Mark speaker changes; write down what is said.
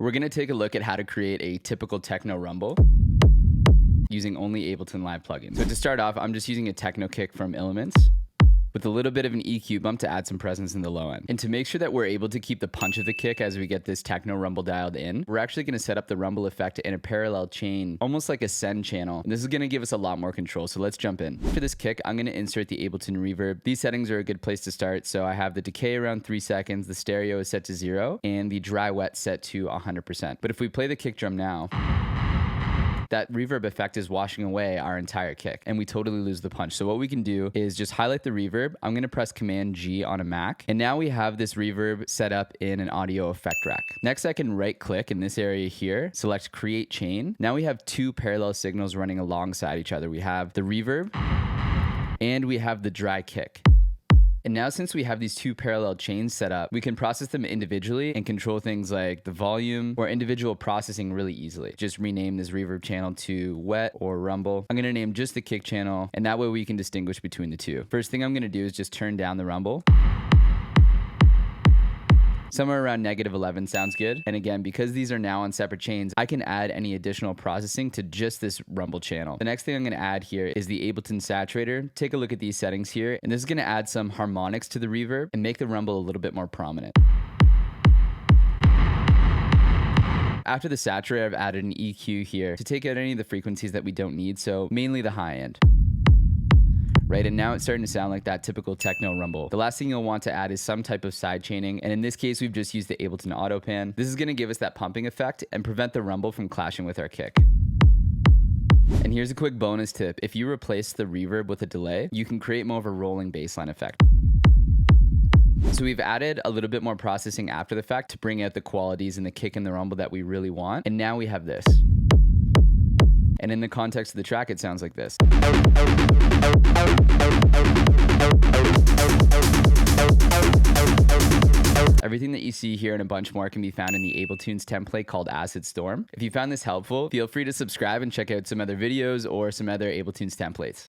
Speaker 1: We're going to take a look at how to create a typical techno rumble using only Ableton Live plugins. So to start off, I'm just using a techno kick from Elements with a little bit of an EQ bump to add some presence in the low end. And to make sure that we're able to keep the punch of the kick as we get this techno rumble dialed in, we're actually going to set up the rumble effect in a parallel chain, almost like a send channel. And this is going to give us a lot more control. So let's jump in. For this kick, I'm going to insert the Ableton reverb. These settings are a good place to start. So I have the decay around 3 seconds, the stereo is set to 0, and the dry wet set to 100%. But if we play the kick drum now, that reverb effect is washing away our entire kick and we totally lose the punch. So what we can do is just highlight the reverb. I'm going to press Command G on a Mac. And now we have this reverb set up in an audio effect rack. Next, I can right click in this area here, select Create Chain. Now we have 2 parallel signals running alongside each other. We have the reverb and we have the dry kick. And now since we have these 2 parallel chains set up, we can process them individually and control things like the volume or individual processing really easily. Just rename this reverb channel to wet or rumble. I'm going to name just the kick channel, and that way we can distinguish between the two. First thing I'm going to do is just turn down the rumble. Somewhere around -11 sounds good. And again, because these are now on separate chains, I can add any additional processing to just this rumble channel. The next thing I'm going to add here is the Ableton saturator. Take a look at these settings here, and this is going to add some harmonics to the reverb and make the rumble a little bit more prominent. After the saturator, I've added an EQ here to take out any of the frequencies that we don't need, so mainly the high end. Right, and now it's starting to sound like that typical techno rumble. The last thing you'll want to add is some type of side chaining, and in this case, we've just used the Ableton Auto Pan. This is going to give us that pumping effect and prevent the rumble from clashing with our kick. And here's a quick bonus tip. If you replace the reverb with a delay, you can create more of a rolling bassline effect. So we've added a little bit more processing after the fact to bring out the qualities in the kick and the rumble that we really want, and now we have this. And in the context of the track, it sounds like this. Everything that you see here and a bunch more can be found in the Abletunes template called Acid Storm. If you found this helpful, feel free to subscribe and check out some other videos or some other Abletunes templates.